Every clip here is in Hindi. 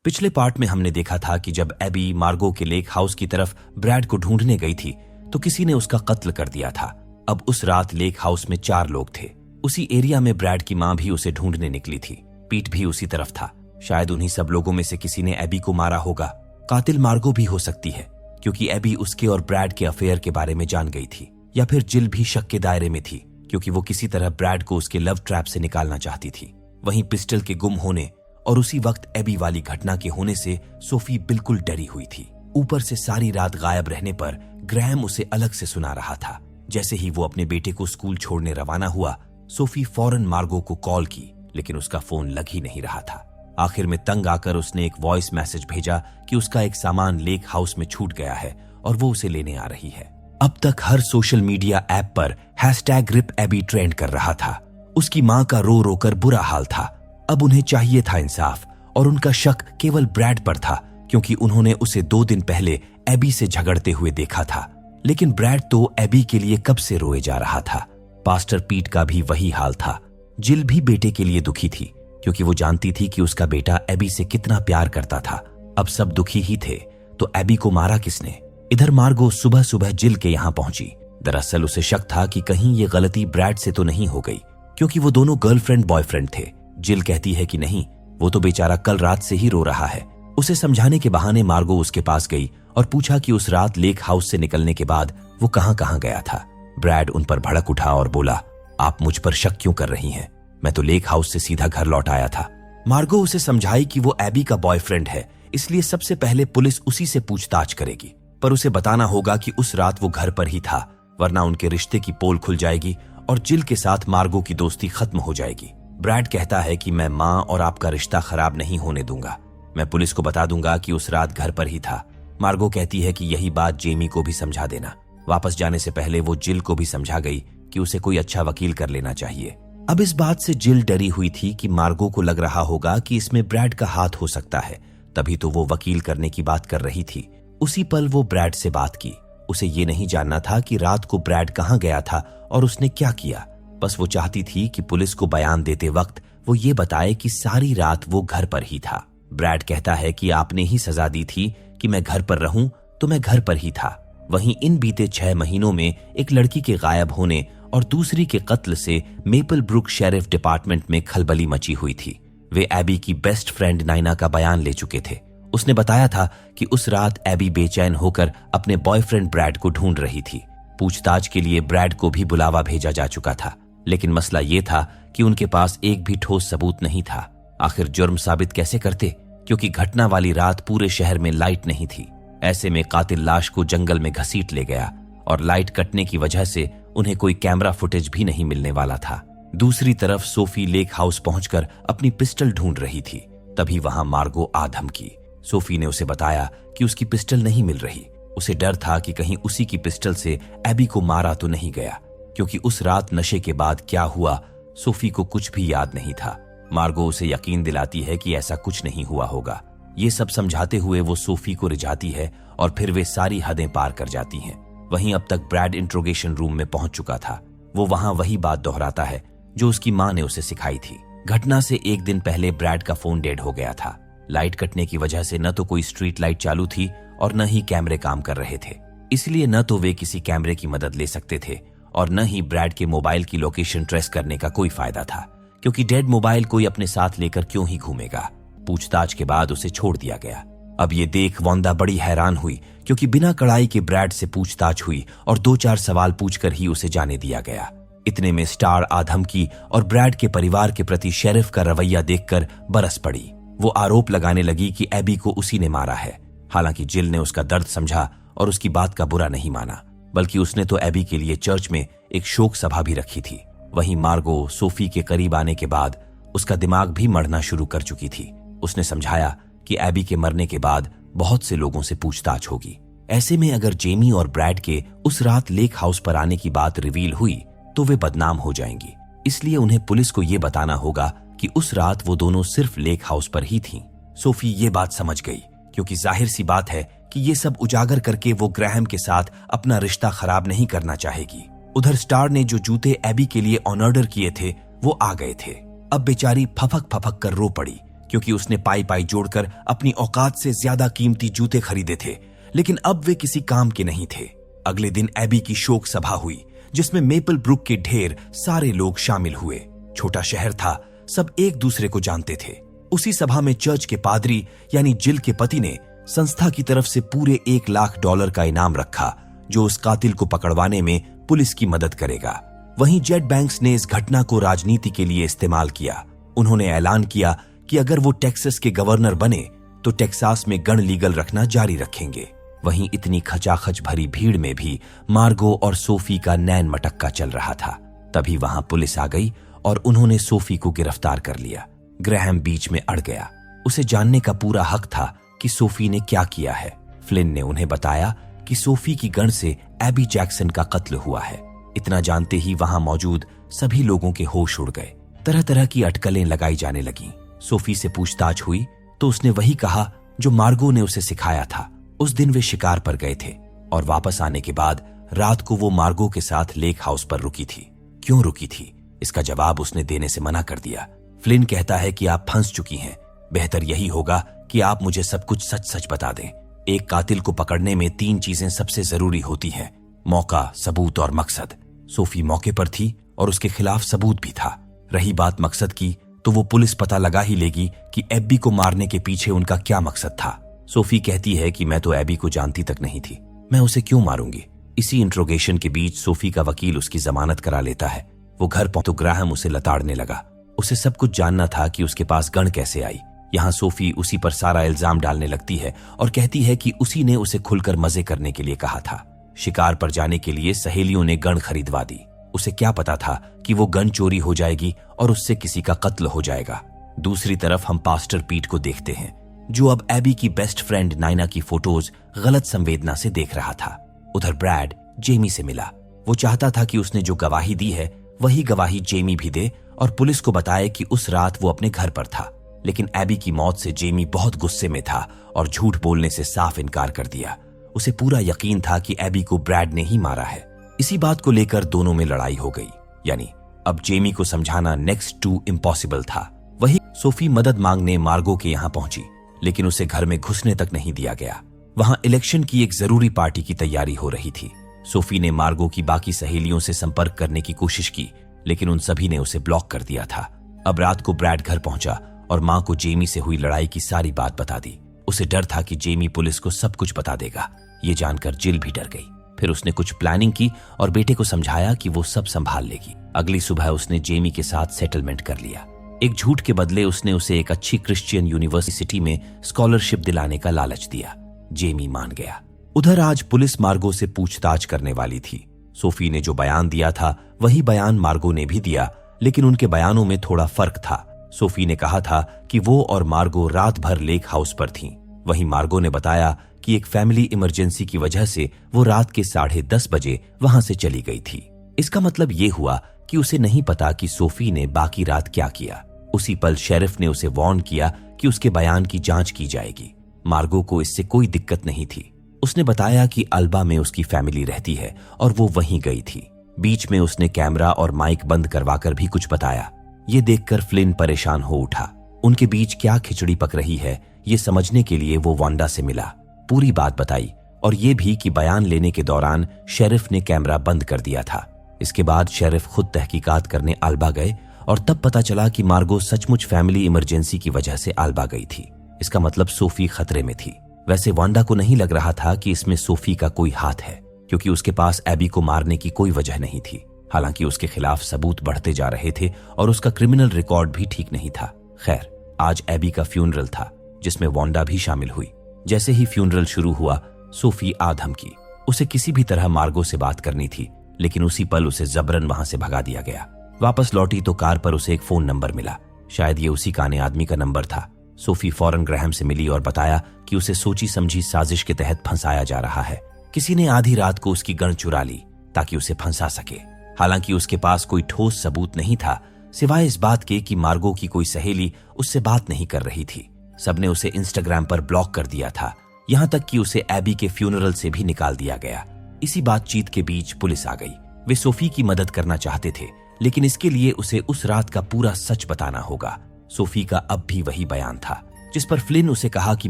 पिछले पार्ट में हमने देखा था कि जब एबी मार्गो के लेक हाउस की तरफ ब्रैड को ढूंढने गई थी तो किसी ने उसका कत्ल कर दिया था। अब उस रात लेक हाउस में 4 लोग थे। उसी एरिया में ब्रैड की मां भी उसे ढूंढने निकली थी। पीट भी उसी तरफ था। शायद उन्हीं सब लोगों में से किसी ने एबी को मारा होगा। कातिल मार्गो भी हो सकती है क्योंकि एबी उसके और ब्रैड के अफेयर के बारे में जान गई थी, या फिर जिल भी शक के दायरे में थी क्योंकि वो किसी तरह ब्रैड को उसके लव ट्रैप से निकालना चाहती थी। वहीं पिस्टल के गुम होने और उसी वक्त एबी वाली घटना के होने से सोफी बिल्कुल डरी हुई थी। ऊपर से सारी रात गायब रहने पर ग्रैहम उसे अलग से सुना रहा था। जैसे ही वो अपने बेटे को स्कूल छोड़ने रवाना हुआ, सोफी फौरन मार्गो को कॉल की, लेकिन उसका फोन लग ही नहीं रहा था। आखिर में तंग आकर उसने एक वॉइस मैसेज भेजा कि उसका एक सामान लेक हाउस में छूट गया है और वो उसे लेने आ रही है। अब तक हर सोशल मीडिया ऐप पर #RipAbby ट्रेंड कर रहा था। उसकी मां का रो रो कर बुरा हाल था। अब उन्हें चाहिए था इंसाफ, और उनका शक केवल ब्रैड पर था क्योंकि उन्होंने उसे 2 दिन पहले एबी से झगड़ते हुए देखा था। लेकिन ब्रैड तो एबी के लिए कब से रोए जा रहा था। पास्टर पीट का भी वही हाल था। जिल भी बेटे के लिए दुखी थी क्योंकि वो जानती थी कि उसका बेटा एबी से कितना प्यार करता था। अब सब दुखी ही थे, तो एबी को मारा किसने? इधर मार्गो सुबह सुबह जिल के यहाँ पहुंची। दरअसल उसे शक था कि कहीं ये गलती ब्रैड से तो नहीं हो गई, क्योंकि वो दोनों गर्लफ्रेंड बॉयफ्रेंड थे। जिल कहती है कि नहीं, वो तो बेचारा कल रात से ही रो रहा है। उसे समझाने के बहाने मार्गो उसके पास गई और पूछा कि उस रात लेक हाउस से निकलने के बाद वो कहां गया था। ब्रैड उन पर भड़क उठा और बोला, आप मुझ पर शक क्यों कर रही हैं? मैं तो लेक हाउस से सीधा घर लौट आया था। मार्गो उसे समझाई कि वो एबी का बॉयफ्रेंड है, इसलिए सबसे पहले पुलिस उसी से पूछताछ करेगी, पर उसे बताना होगा कि उस रात वो घर पर ही था, वरना उनके रिश्ते की पोल खुल जाएगी और जिल के साथ मार्गो की दोस्ती खत्म हो जाएगी। ब्रैड कहता है कि मैं मां और आपका रिश्ता खराब नहीं होने दूंगा। मैं पुलिस को बता दूंगा कि उस रात घर पर ही था। मार्गो कहती है कि यही बात जेमी को भी समझा देना। वापस जाने से पहले वो जिल को भी समझा गई कि उसे कोई अच्छा वकील कर लेना चाहिए। अब इस बात से जिल डरी हुई थी कि मार्गो को लग रहा होगा कि इसमें ब्रैड का हाथ हो सकता है, तभी तो वो वकील करने की बात कर रही थी। उसी पल वो ब्रैड से बात की। उसे ये नहीं जानना था कि रात को ब्रैड कहाँ गया था और उसने क्या किया। बस वो चाहती थी कि पुलिस को बयान देते वक्त वो ये बताए कि सारी रात वो घर पर ही था। ब्रैड कहता है कि आपने ही सजा दी थी कि मैं घर पर रहूं, तो मैं घर पर ही था। वहीं इन बीते 6 महीनों में एक लड़की के गायब होने और दूसरी के कत्ल से मेपल ब्रुक शेरिफ डिपार्टमेंट में खलबली मची हुई थी। वे एबी की बेस्ट फ्रेंड नाइना का बयान ले चुके थे। उसने बताया था कि उस रात एबी बेचैन होकर अपने बॉयफ्रेंड ब्रैड को ढूंढ रही थी। पूछताछ के लिए ब्रैड को भी बुलावा भेजा जा चुका था, लेकिन मसला ये था कि उनके पास एक भी ठोस सबूत नहीं था। आखिर जुर्म साबित कैसे करते, क्योंकि घटना वाली रात पूरे शहर में लाइट नहीं थी। ऐसे में कातिल लाश को जंगल में घसीट ले गया और लाइट कटने की वजह से उन्हें कोई कैमरा फुटेज भी नहीं मिलने वाला था। दूसरी तरफ सोफी लेक हाउस पहुंचकर अपनी पिस्टल ढूंढ रही थी। तभी वहां मार्गो आ धमकी। सोफी ने उसे बताया कि उसकी पिस्टल नहीं मिल रही। उसे डर था कि कहीं उसी की पिस्टल से एबी को मारा तो नहीं गया, क्योंकि उस रात नशे के बाद क्या हुआ सोफी को कुछ भी याद नहीं था। मार्गो उसे यकीन दिलाती है कि ऐसा कुछ नहीं हुआ होगा। ये सब समझाते हुए वो सोफी को रिझाती है और फिर वे सारी हदें पार कर जाती हैं। वहीं अब तक ब्रैड इंट्रोगेशन रूम में पहुंच चुका था। वो वहां वही बात दोहराता है जो उसकी मां ने उसे सिखाई थी। घटना से 1 दिन पहले ब्रैड का फोन डेड हो गया था। लाइट कटने की वजह से न तो कोई स्ट्रीट लाइट चालू थी और न ही कैमरे काम कर रहे थे, इसलिए न तो वे किसी कैमरे की मदद ले सकते थे और न ही ब्रैड के मोबाइल की लोकेशन ट्रेस करने का कोई फायदा था, क्योंकि डेड मोबाइल कोई अपने साथ लेकर क्यों ही घूमेगा। पूछताछ के बाद उसे छोड़ दिया गया। अब ये देख वांदा बड़ी हैरान हुई, क्योंकि बिना कड़ाई के ब्रैड से पूछताछ हुई और 2-4 सवाल पूछकर ही उसे जाने दिया गया। इतने में स्टार आधम की और ब्रैड के परिवार के प्रति शेरिफ का रवैया देखकर बरस पड़ी। वो आरोप लगाने लगी कि एबी को उसी ने मारा है। हालांकि जिल ने उसका दर्द समझा और उसकी बात का बुरा नहीं माना, बल्कि उसने तो एबी के लिए चर्च में एक शोक सभा भी रखी थी। वहीं मार्गो सोफी के करीब आने के बाद उसका दिमाग भी मढ़ना शुरू कर चुकी थी। उसने समझाया कि एबी के मरने के बाद बहुत से लोगों से पूछताछ होगी। ऐसे में अगर जेमी और ब्रैड के उस रात लेक हाउस पर आने की बात रिवील हुई तो वे बदनाम हो जाएंगी। इसलिए उन्हें पुलिस को यह बताना होगा कि उस रात वो दोनों सिर्फ लेक हाउस पर ही थीं। सोफी ये बात समझ गई, क्योंकि जाहिर सी बात है कि ये सब उजागर करके वो ग्रैहम के साथ अपना रिश्ता खराब नहीं करना चाहेगी। उधर स्टार ने जो जूते एबी के लिए ऑन ऑर्डर किए थे वो आ गए थे। अब बेचारी फफक फफक कर रो पड़ी, क्योंकि उसने पाई पाई जोड़कर अपनी औकात से ज्यादा कीमती जूते खरीदे थे, लेकिन अब वे किसी काम के नहीं थे। अगले दिन एबी की शोक सभा हुई, जिसमें मेपल ब्रुक के ढेर सारे लोग शामिल हुए। छोटा शहर था, सब एक दूसरे को जानते थे। उसी सभा में चर्च के पादरी यानी जिल के पति ने संस्था की तरफ से पूरे $1 लाख का इनाम रखा, जो उस कातिल को पकड़वाने में पुलिस की मदद करेगा। वहीं जेड बैंक्स ने इस घटना को राजनीति के लिए इस्तेमाल किया। उन्होंने ऐलान किया कि अगर वो टेक्सास के गवर्नर बने तो टेक्सास में गन लीगल रखना जारी रखेंगे। वहीं इतनी खचाखच भरी भीड़ में भी मार्गो और सोफी का नैन मटक्का चल रहा था। तभी वहां पुलिस आ गई और उन्होंने सोफी को गिरफ्तार कर लिया। ग्रैहम बीच में अड़ गया। उसे जानने का पूरा हक था कि सोफी ने क्या किया है। फ्लिन ने उन्हें बताया कि सोफी की गन से एबी जैक्सन का कत्ल हुआ है। इतना जानते ही वहां मौजूद सभी लोगों के होश उड़ गए। तरह तरह की अटकलें लगाई जाने लगीं। सोफी से पूछताछ हुई तो उसने वही कहा जो मार्गो ने उसे सिखाया था। उस दिन वे शिकार पर गए थे और वापस आने के बाद रात को वो मार्गो के साथ लेक हाउस पर रुकी थी। क्यों रुकी थी, इसका जवाब उसने देने से मना कर दिया। फ्लिन कहता है कि आप फंस चुकी हैं। बेहतर यही होगा कि आप मुझे सब कुछ सच सच बता दें। एक कातिल को पकड़ने में 3 चीजें सबसे जरूरी होती हैं: मौका, सबूत और मकसद। सोफी मौके पर थी और उसके खिलाफ सबूत भी था। रही बात मकसद की, तो वो पुलिस पता लगा ही लेगी कि एब्बी को मारने के पीछे उनका क्या मकसद था। सोफी कहती है कि मैं तो एबी को जानती तक नहीं थी, मैं उसे क्यों मारूंगी। इसी इंट्रोगेशन के बीच सोफी का वकील उसकी जमानत करा लेता है। वो घर पहुंच तो ग्राहम उसे लताड़ने लगा। उसे सब कुछ जानना था कि उसके पास गन कैसे आई। यहाँ सोफी उसी पर सारा इल्जाम डालने लगती है और कहती है कि उसी ने उसे खुलकर मजे करने के लिए कहा था। शिकार पर जाने के लिए सहेलियों ने गन खरीदवा दी। उसे क्या पता था कि वो गन चोरी हो जाएगी और उससे किसी का कत्ल हो जाएगा। दूसरी तरफ हम पास्टर पीट को देखते हैं, जो अब एबी की बेस्ट फ्रेंड नाइना की फोटोज गलत संवेदना से देख रहा था। उधर ब्रैड जेमी से मिला। वो चाहता था कि उसने जो गवाही दी है वही गवाही जेमी भी दे और पुलिस को बताए कि उस रात वो अपने घर पर था। लेकिन एबी की मौत से जेमी बहुत गुस्से में था और झूठ बोलने से साफ इनकार कर दिया। उसे पूरा यकीन था कि एबी को ब्रैड ने ही मारा है। इसी बात को लेकर दोनों में लड़ाई हो गई। यानी अब जेमी को समझाना नेक्स्ट टू इम्पॉसिबल था। वही सोफी मदद मांगने मार्गो के यहाँ पहुंची, लेकिन उसे घर में घुसने तक नहीं दिया गया। वहां इलेक्शन की एक जरूरी पार्टी की तैयारी हो रही थी। सोफी ने मार्गो की बाकी सहेलियों से संपर्क करने की कोशिश की, लेकिन उन सभी ने उसे ब्लॉक कर दिया था। अब रात को ब्रैड घर पहुंचा और मां को जेमी से हुई लड़ाई की सारी बात बता दी। उसे डर था कि जेमी पुलिस को सब कुछ बता देगा। ये जानकर जिल भी डर गई। फिर उसने कुछ प्लानिंग की और बेटे को समझाया कि वो सब संभाल लेगी। अगली सुबह उसने जेमी के साथ सेटलमेंट कर लिया। एक झूठ के बदले उसने उसे एक अच्छी क्रिश्चियन यूनिवर्सिटी में स्कॉलरशिप दिलाने का लालच दिया। जेमी मान गया। उधर आज पुलिस मार्गो से पूछताछ करने वाली थी। सोफी ने जो बयान दिया था वही बयान मार्गो ने भी दिया, लेकिन उनके बयानों में थोड़ा फर्क था। सोफी ने कहा था कि वो और मार्गो रात भर लेक हाउस पर थीं। वहीं मार्गो ने बताया कि एक फैमिली इमरजेंसी की वजह से वो रात के 10:30 बजे वहां से चली गई थी। इसका मतलब ये हुआ कि उसे नहीं पता कि सोफी ने बाकी रात क्या किया। उसी पल शेरिफ ने उसे वार्न किया कि उसके बयान की जांच की जाएगी। मार्गो को इससे कोई दिक्कत नहीं थी। उसने बताया कि अल्बा में उसकी फैमिली रहती है और वो वहीं गई थी। बीच में उसने कैमरा और माइक बंद करवाकर भी कुछ बताया। ये देखकर फ्लिन परेशान हो उठा। उनके बीच क्या खिचड़ी पक रही है ये समझने के लिए वो वांडा से मिला, पूरी बात बताई और ये भी कि बयान लेने के दौरान शेरिफ ने कैमरा बंद कर दिया था। इसके बाद शेरिफ खुद तहकीकात करने अल्बा गए और तब पता चला कि मार्गो सचमुच फैमिली इमरजेंसी की वजह से अल्बा गई थी। इसका मतलब सोफी खतरे में थी। वैसे वांडा को नहीं लग रहा था कि इसमें सोफी का कोई हाथ है, क्योंकि उसके पास एबी को मारने की कोई वजह नहीं थी। हालांकि उसके खिलाफ सबूत बढ़ते जा रहे थे और उसका क्रिमिनल रिकॉर्ड भी ठीक नहीं था। खैर, आज एबी का फ्यूनरल था जिसमें वांडा भी शामिल हुई। जैसे ही फ्यूनरल शुरू हुआ, सोफी आ धमकी। उसे किसी भी तरह मार्गो से बात करनी थी, लेकिन उसी पल उसे जबरन वहां से भगा दिया गया। वापस लौटी तो कार पर उसे एक फोन नंबर मिला। शायद ये उसी काने आदमी का नंबर था। सोफी फौरन ग्रैहम से मिली और बताया कि उसे सोची समझी साजिश के तहत फंसाया जा रहा है। किसी ने आधी रात को उसकी गन चुरा ली ताकि उसे फंसा सके। हालांकि उसके पास कोई ठोस सबूत नहीं था, सिवाय इस बात के कि मार्गो की कोई सहेली उससे बात नहीं कर रही थी। सबने उसे इंस्टाग्राम पर ब्लॉक कर दिया था, यहां तक कि उसे एबी के फ्यूनरल से भी निकाल दिया गया। इसी बातचीत के बीच पुलिस आ गई। वे सोफी की मदद करना चाहते थे, लेकिन इसके लिए उसे उस रात का पूरा सच बताना होगा। सोफी का अब भी वही बयान था, जिस पर फ्लिन उसे कहा कि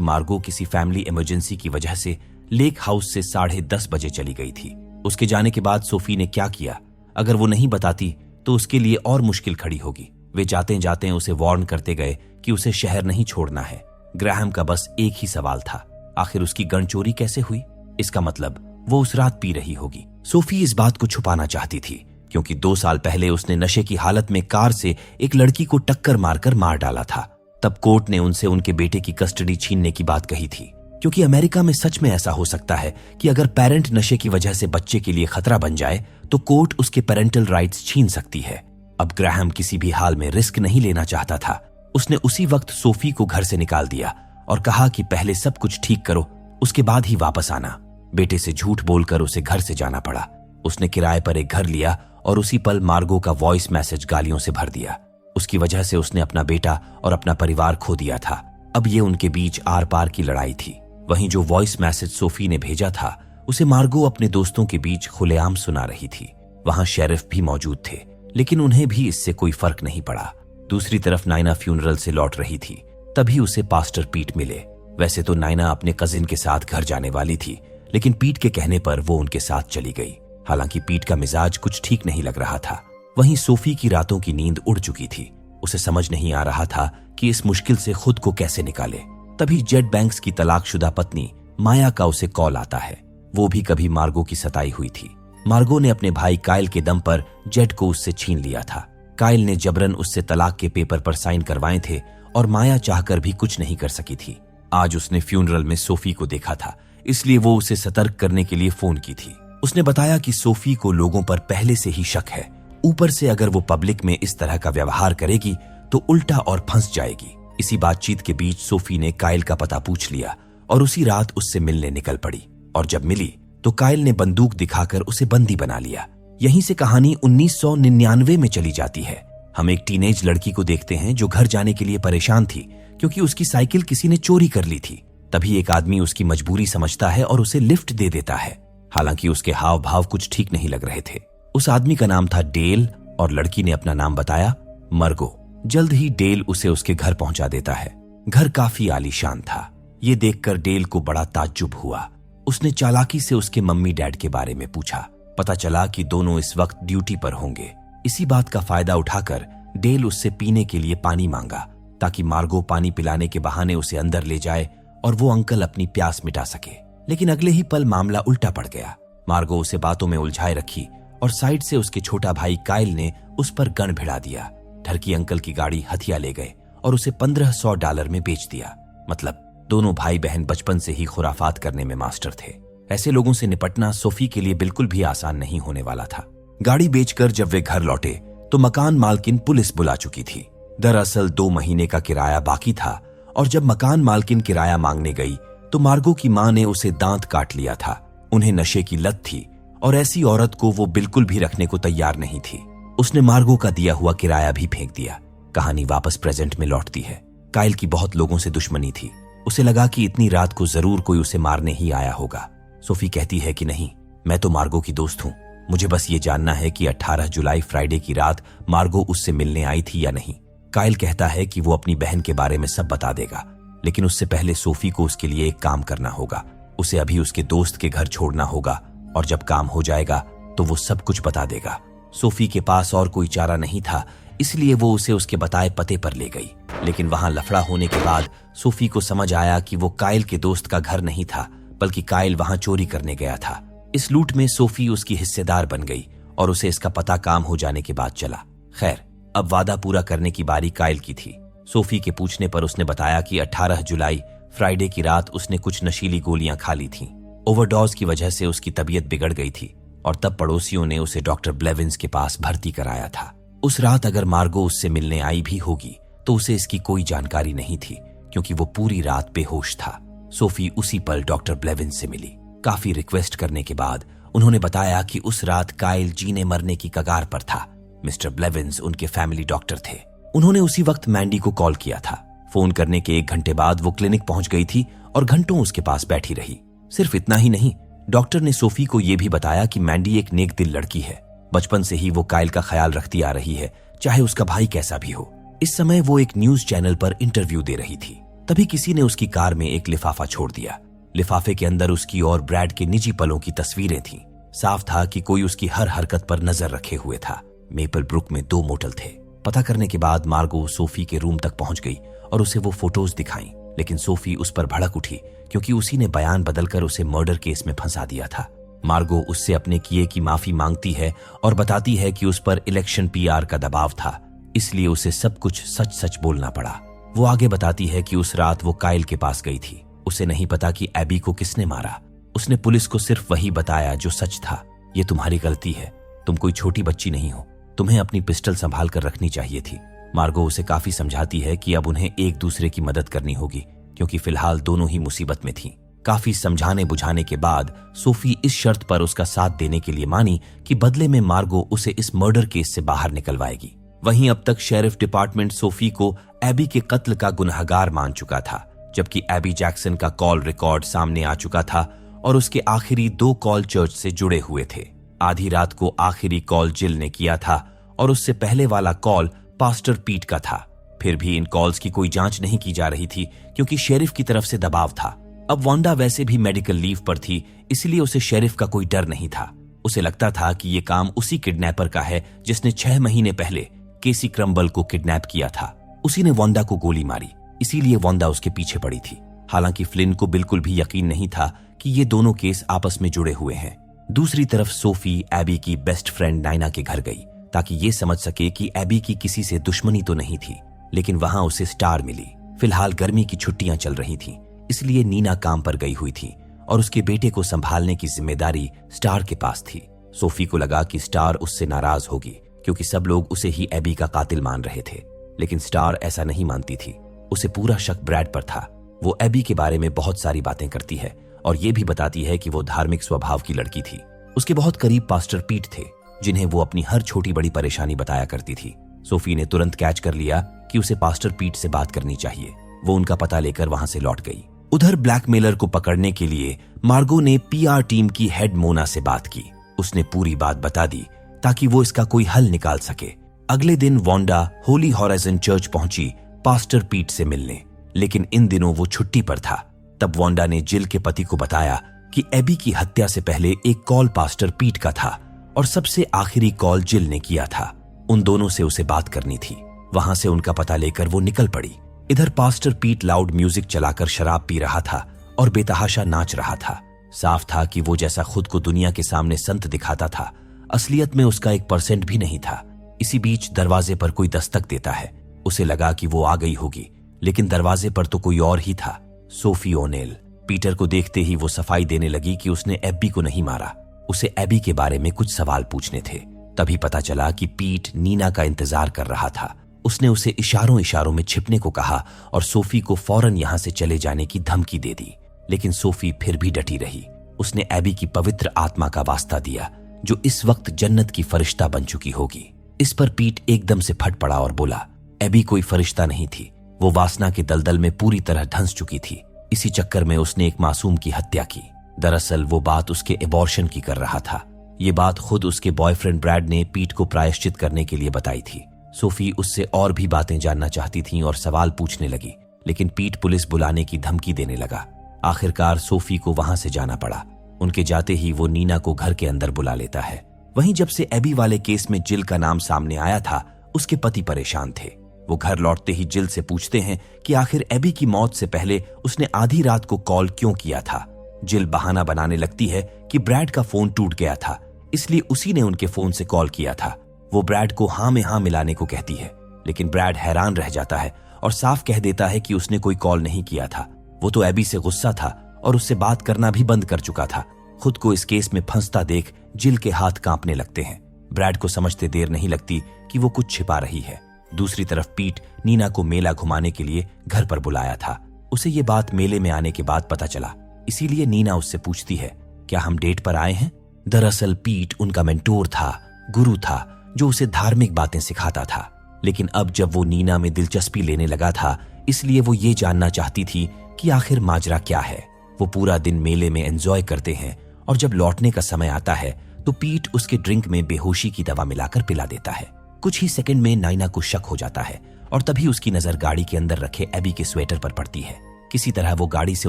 मार्गो किसी फैमिली इमरजेंसी की वजह से लेक हाउस से 10:30 बजे चली गई थी। उसके जाने के बाद सोफी ने क्या किया, अगर वो नहीं बताती तो उसके लिए और मुश्किल खड़ी होगी। वे जाते जाते उसे वार्न करते गए कि उसे शहर नहीं छोड़ना है। ग्राहम का बस एक ही सवाल था, आखिर उसकी गन चोरी कैसे हुई? इसका मतलब वो उस रात पी रही होगी। सोफी इस बात को छुपाना चाहती थी, क्योंकि 2 साल पहले उसने नशे की हालत में कार से एक लड़की को टक्कर मारकर मार डाला था। तब कोर्ट ने उनसे उनके बेटे की कस्टडी छीनने की बात कही थी, क्योंकि अमेरिका में सच में ऐसा हो सकता है कि अगर पेरेंट नशे की वजह से बच्चे के लिए खतरा बन जाए तो कोर्ट उसके पेरेंटल राइट्स छीन सकती है। अब ग्राहम किसी भी हाल में रिस्क नहीं लेना चाहता था। उसने उसी वक्त सोफी को घर से निकाल दिया और कहा कि पहले सब कुछ ठीक करो, उसके बाद ही वापस आना। बेटे से झूठ बोलकर उसे घर से जाना पड़ा। उसने किराए पर एक घर लिया और उसी पल मार्गो का वॉइस मैसेज गालियों से भर दिया। उसकी वजह से उसने अपना बेटा और अपना परिवार खो दिया था। अब ये उनके बीच आर पार की लड़ाई थी। वहीं जो वॉइस मैसेज सोफी ने भेजा था उसे मार्गो अपने दोस्तों के बीच खुलेआम सुना रही थी। वहां शेरिफ भी मौजूद थे, लेकिन उन्हें भी इससे कोई फर्क नहीं पड़ा। दूसरी तरफ नायना फ्यूनरल से लौट रही थी, तभी उसे पास्टर पीट मिले। वैसे तो नायना अपने कजिन के साथ घर जाने वाली थी, लेकिन पीट के कहने पर वो उनके साथ चली गई। हालांकि पीट का मिजाज कुछ ठीक नहीं लग रहा था। वहीं सोफी की रातों की नींद उड़ चुकी थी। उसे समझ नहीं आ रहा था कि इस मुश्किल से खुद को कैसे निकाले। तभी जेड बैंक्स की तलाकशुदा पत्नी माया का उसे कॉल आता है। वो भी कभी मार्गो की सताई हुई थी। मार्गो ने अपने भाई काइल के दम पर जेड को उससे छीन लिया था। काइल ने जबरन उससे तलाक के पेपर पर साइन करवाए थे और माया चाहकर भी कुछ नहीं कर सकी थी। आज उसने फ्यूनरल में सोफी को देखा था, इसलिए वो उसे सतर्क करने के लिए फोन की थी। उसने बताया कि सोफी को लोगों पर पहले से ही शक है। ऊपर से अगर वो पब्लिक में इस तरह का व्यवहार करेगी तो उल्टा और फंस जाएगी। इसी बातचीत के बीच सोफी ने काइल का पता पूछ लिया और उसी रात उससे मिलने निकल पड़ी। और जब मिली तो काइल ने बंदूक दिखाकर उसे बंदी बना लिया। यहीं से कहानी 1999 में चली जाती है। हम एक टीनेज लड़की को देखते हैं जो घर जाने के लिए परेशान थी, क्योंकि उसकी साइकिल किसी ने चोरी कर ली थी। तभी एक आदमी उसकी मजबूरी समझता है और उसे लिफ्ट दे देता है। हालांकि उसके हाव भाव कुछ ठीक नहीं लग रहे थे। उस आदमी का नाम था डेल और लड़की ने अपना नाम बताया मर्गो। जल्द ही डेल उसे उसके घर पहुंचा देता है। घर काफी आलीशान था। ये देखकर डेल को बड़ा ताज्जुब हुआ। उसने चालाकी से उसके मम्मी डैड के बारे में पूछा। पता चला कि दोनों इस वक्त ड्यूटी पर होंगे। इसी बात का फायदा उठाकर डेल उससे पीने के लिए पानी मांगा, ताकि मार्गो पानी पिलाने के बहाने उसे अंदर ले जाए और वो अंकल अपनी प्यास मिटा सके। लेकिन अगले ही पल मामला उल्टा पड़ गया। मार्गो उसे बातों में उलझाए रखी और साइड से उसके छोटा भाई काइल ने उस पर गन भिड़ा दिया। ठरकी अंकल की गाड़ी हथिया ले गए और उसे $1500 में बेच दिया। मतलब दोनों भाई बहन बचपन से ही खुराफात करने में मास्टर थे। ऐसे लोगों से निपटना सोफी के लिए बिल्कुल भी आसान नहीं होने वाला था। गाड़ी बेचकर जब वे घर लौटे तो मकान मालकिन पुलिस बुला चुकी थी। दरअसल 2 महीने का किराया बाकी था और जब मकान मालकिन किराया मांगने गई तो मार्गो की मां ने उसे दांत काट लिया था। उन्हें नशे की लत थी और ऐसी औरत को वो बिल्कुल भी रखने को तैयार नहीं थी। उसने मार्गो का दिया हुआ किराया भी फेंक दिया। कहानी वापस प्रेजेंट में लौटती है। काइल की बहुत लोगों से दुश्मनी थी। उसे लगा कि इतनी रात को जरूर कोई उसे मारने ही आया होगा। सोफी कहती है कि नहीं, मैं तो मार्गो की दोस्त हूं। मुझे बस ये जानना है कि 18 जुलाई फ्राइडे की रात मार्गो उससे मिलने आई थी या नहीं। काइल कहता है कि वो अपनी बहन के बारे में सब बता देगा, लेकिन उससे पहले सोफी को उसके लिए एक काम करना होगा। उसे अभी उसके दोस्त के घर छोड़ना होगा और जब काम हो जाएगा तो वो सब कुछ बता देगा। सोफी के पास और कोई चारा नहीं था, इसलिए वो उसे उसके बताए पते पर ले गई। लेकिन वहां लफड़ा होने के बाद सोफी को समझ आया कि वो काइल के दोस्त का घर नहीं था, बल्कि काइल वहां चोरी करने गया था। इस लूट में सोफी उसकी हिस्सेदार बन गई और उसे इसका पता काम हो जाने के बाद चला। खैर, अब वादा पूरा करने की बारी काइल की थी। सोफी के पूछने पर उसने बताया कि 18 जुलाई फ्राइडे की रात उसने कुछ नशीली गोलियां खा ली थीं। ओवरडोज की वजह से उसकी तबीयत बिगड़ गई थी और तब पड़ोसियों ने उसे डॉक्टर ब्लेविंस के पास भर्ती कराया था। उस रात अगर मार्गो उससे मिलने आई भी होगी तो उसे इसकी कोई जानकारी नहीं थी, क्योंकि वो पूरी रात बेहोश था। सोफी उसी पल डॉक्टर ब्लेविंस से मिली। काफी रिक्वेस्ट करने के बाद उन्होंने बताया कि उस रात काइल जीने मरने की कगार पर था। मिस्टर ब्लेविंस उनके फैमिली डॉक्टर थे। उन्होंने उसी वक्त मैंडी को कॉल किया था। फोन करने के 1 घंटे बाद वो क्लिनिक पहुंच गई थी और घंटों उसके पास बैठी रही। सिर्फ इतना ही नहीं, डॉक्टर ने सोफी को यह भी बताया कि मैंडी एक नेक दिल लड़की है। बचपन से ही वो काइल का ख्याल रखती आ रही है, चाहे उसका भाई कैसा भी हो। इस समय वो एक न्यूज चैनल पर इंटरव्यू दे रही थी। तभी किसी ने उसकी कार में एक लिफाफा छोड़ दिया। लिफाफे के अंदर उसकी और ब्रैड के निजी पलों की तस्वीरें थीं। साफ था कि कोई उसकी हर हरकत पर नजर रखे हुए था। मेपल ब्रुक में 2 मोटल थे। पता करने के बाद मार्गो सोफी के रूम तक पहुंच गई और उसे वो फोटोज दिखाई, लेकिन सोफी उस पर भड़क उठी क्योंकि उसी ने बयान बदलकर उसे मर्डर केस में फंसा दिया था। मार्गो उससे अपने किए की माफी मांगती है और बताती है कि उस पर इलेक्शन पीआर का दबाव था, इसलिए उसे सब कुछ सच सच बोलना पड़ा। वो आगे बताती है कि उस रात वो काइल के पास गई थी। उसे नहीं पता कि एबी को किसने मारा। उसने पुलिस को सिर्फ वही बताया जो सच था। ये तुम्हारी गलती है, तुम कोई छोटी बच्ची नहीं हो, तुम्हें अपनी पिस्टल संभाल कर रखनी चाहिए थी। मार्गो उसे काफी समझाती है कि अब उन्हें एक दूसरे की मदद करनी होगी क्योंकि फिलहाल दोनों ही मुसीबत में थीं। काफी समझाने बुझाने के बाद सोफी इस शर्त पर उसका साथ देने के लिए मानी कि बदले में मार्गो उसे इस मर्डर केस से बाहर निकलवाएगी। वहीं अब तक शेरिफ डिपार्टमेंट सोफी को एबी के कत्ल का गुनहगार मान चुका था, जबकि एबी जैक्सन का कॉल रिकॉर्ड सामने आ चुका था और उसके आखिरी 2 कॉल चर्च से जुड़े हुए थे। आधी रात को आखिरी कॉल जिल ने किया था और उससे पहले वाला कॉल पास्टर पीट का था। फिर भी इन कॉल्स की कोई जांच नहीं की जा रही थी क्योंकि शेरिफ की तरफ से दबाव था। अब वांडा वैसे भी मेडिकल लीव पर थी, इसलिए उसे शेरिफ का कोई डर नहीं था। उसे लगता था कि ये काम उसी किडनैपर का है जिसने 6 महीने पहले केसी क्रम्बल को किडनैप किया था। उसी ने वांडा को गोली मारी, इसीलिए वांडा उसके पीछे पड़ी थी। हालांकि फ्लिन को बिल्कुल भी यकीन नहीं था कि ये दोनों केस आपस में जुड़े हुए हैं। दूसरी तरफ सोफी एबी की बेस्ट फ्रेंड नाइना के घर गई ताकि ये समझ सके कि एबी की किसी से दुश्मनी तो नहीं थी, लेकिन वहां उसे स्टार मिली। फिलहाल गर्मी की छुट्टियां चल रही थीं, इसलिए नीना काम पर गई हुई थी और उसके बेटे को संभालने की जिम्मेदारी स्टार के पास थी। सोफी को लगा कि स्टार उससे नाराज होगी क्योंकि सब लोग उसे ही एबी का कातिल मान रहे थे, लेकिन स्टार ऐसा नहीं मानती थी। उसे पूरा शक ब्रैड पर था। वो एबी के बारे में बहुत सारी बातें करती है और ये भी बताती है कि वो धार्मिक स्वभाव की लड़की थी। उसके बहुत करीब पास्टर पीट थे, जिन्हें वो अपनी हर छोटी बड़ी परेशानी बताया करती थी। सोफी ने तुरंत कैच कर लिया कि उसे पास्टर पीट से बात करनी चाहिए। वो उनका पता लेकर वहां से लौट गई। उधर ब्लैकमेलर को पकड़ने के लिए मार्गो ने पीआर टीम की हेड मोना से बात की। उसने पूरी बात बता दी ताकि वो इसका कोई हल निकाल सके। अगले दिन वांडा होली हॉराइजन चर्च पहुंची पास्टर पीट से मिलने, लेकिन इन दिनों वो छुट्टी पर था। तब वांडा ने जिल के पति को बताया कि एबी की हत्या से pहले एक कॉल पास्टर पीट का था और सबसे आखिरी कॉल जिल ने किया था। उन दोनों से उसे बात करनी थी। वहां से उनका पता लेकर वो निकल पड़ी। इधर पास्टर पीट लाउड म्यूजिक चलाकर शराब पी रहा था और बेतहाशा नाच रहा था। साफ था कि वो जैसा खुद को दुनिया के सामने संत दिखाता था, असलियत में उसका 1% भी नहीं था। इसी बीच दरवाजे पर कोई दस्तक देता है। उसे लगा कि वो आ गई होगी, लेकिन दरवाजे पर तो कोई और ही था, सोफी ओनेल। पीटर को देखते ही वो सफाई देने लगी कि उसने एबी को नहीं मारा। उसे एबी के बारे में कुछ सवाल पूछने थे। तभी पता चला कि पीट नीना का इंतजार कर रहा था। उसने उसे इशारों इशारों में छिपने को कहा और सोफी को फौरन यहां से चले जाने की धमकी दे दी, लेकिन सोफी फिर भी डटी रही। उसने एबी की पवित्र आत्मा का वास्ता दिया, जो इस वक्त जन्नत की फरिश्ता बन चुकी होगी। इस पर पीट एकदम से फट पड़ा और बोला, एबी कोई फरिश्ता नहीं थी, वो वासना के दलदल में पूरी तरह धंस चुकी थी। इसी चक्कर में उसने एक मासूम की हत्या की। दरअसल वो बात उसके एबॉर्शन की कर रहा था। ये बात खुद उसके बॉयफ्रेंड ब्रैड ने पीट को प्रायश्चित करने के लिए बताई थी। सोफी उससे और भी बातें जानना चाहती थी और सवाल पूछने लगी, लेकिन पीट पुलिस बुलाने की धमकी देने लगा। आखिरकार सोफी को वहां से जाना पड़ा। उनके जाते ही वो नीना को घर के अंदर बुला लेता है। वहीं जब से एबी वाले केस में जिल का नाम सामने आया था, उसके पति परेशान थे। वो घर लौटते ही जिल से पूछते हैं कि आखिर एबी की मौत से पहले उसने आधी रात को कॉल क्यों किया था। जिल बहाना बनाने लगती है कि ब्रैड का फोन टूट गया था, इसलिए उसी ने उनके फोन से कॉल किया था। वो ब्रैड को हाँ में हाँ मिलाने को कहती है, लेकिन ब्रैड हैरान रह जाता है और साफ कह देता है कि उसने कोई कॉल नहीं किया था। वो तो एबी से गुस्सा था और उससे बात करना भी बंद कर चुका था। खुद को इस केस में फंसता देख जिल के हाथ कांपने लगते हैं। ब्रैड को समझते देर नहीं लगती कि वो कुछ छिपा रही है। दूसरी तरफ पीट नीना को मेला घुमाने के लिए घर पर बुलाया था। उसे ये बात मेले में आने के बाद पता चला, इसीलिए नीना उससे पूछती है, क्या हम डेट पर आए हैं? दरअसल पीट उनका मेंटोर था, गुरु था, जो उसे धार्मिक बातें सिखाता था। लेकिन अब जब वो नीना में दिलचस्पी लेने लगा था, इसलिए वो ये जानना चाहती थी कि आखिर माजरा क्या है। वो पूरा दिन मेले में एंजॉय करते हैं और जब लौटने का समय आता है तो पीट उसके ड्रिंक में बेहोशी की दवा मिलाकर पिला देता है। कुछ ही सेकंड में नाइना को शक हो जाता है और तभी उसकी नजर गाड़ी के अंदर रखे एबी के स्वेटर पर पड़ती है। किसी तरह वो गाड़ी से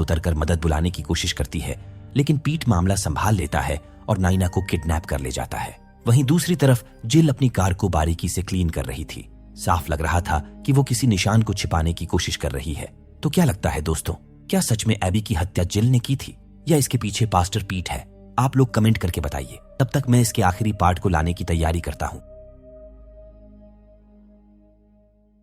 उतरकर मदद बुलाने की कोशिश करती है, लेकिन पीट मामला संभाल लेता है और नाइना को किडनैप कर ले जाता है। वहीं दूसरी तरफ जिल अपनी कार को बारीकी से क्लीन कर रही थी। साफ लग रहा था कि वो किसी निशान को छिपाने की कोशिश कर रही है। तो क्या लगता है दोस्तों, क्या सच में एबी की हत्या जिल ने की थी या इसके पीछे पास्टर पीट है? आप लोग कमेंट करके बताइए। तब तक मैं इसके आखिरी पार्ट को लाने की तैयारी करता हूँ।